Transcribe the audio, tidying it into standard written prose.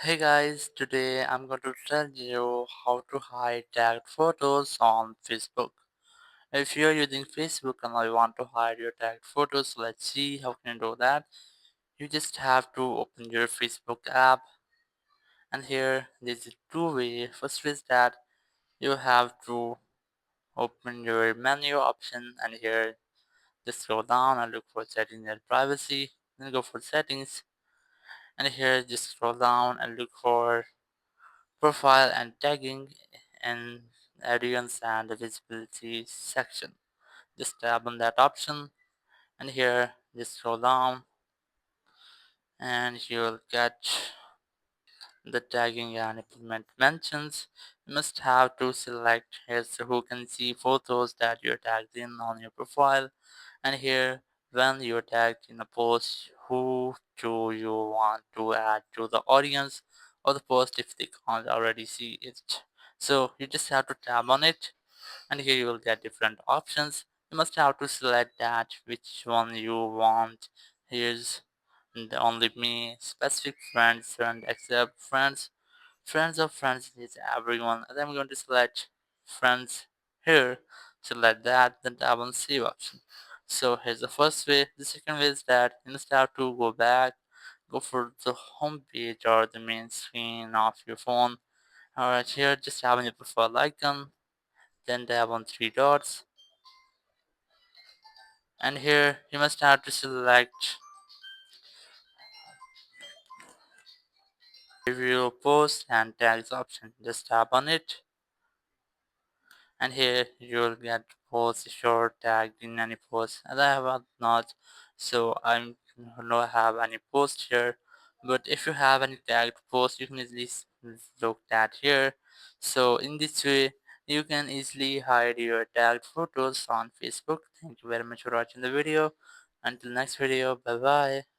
Hey guys, today I'm going to tell you how to hide tagged photos on Facebook. If you're using Facebook and you want to hide your tagged photos, let's see how can you do that. You just have to open your Facebook app, and here there's a two-way. First is that you have to open your menu option, and here just scroll down and look for settings and privacy, then go for settings, and here just scroll down and look for profile and tagging and audience and the visibility section. Just tap on that option, and here just scroll down and you'll get the tagging and implement mentions. You must have to select here so who can see photos that you're tagged in on your profile, and here when you're tagged in a post, who do you want to add to the audience or the post if they can't already see it. So you just have to tap on it, and here you will get different options. You must have to select that which one you want. Here's the only me, specific friends, and accept friends. Friends of friends is everyone. And I'm going to select friends here. Select that, then tap on save option. So here's the first way. The second way is that you must have to go back, go for the home page or the main screen of your phone. Alright, here just tap on your profile icon, then tap on three dots, and here you must have to select review post and tags option. Just tap on it, and here you'll get posts if you're tagged in any post, and I have not, so I don't have any post here. But if you have any tagged post, you can easily look that here. So in this way you can easily hide your tagged photos on Facebook. Thank you very much for watching the video. Until next video, bye bye.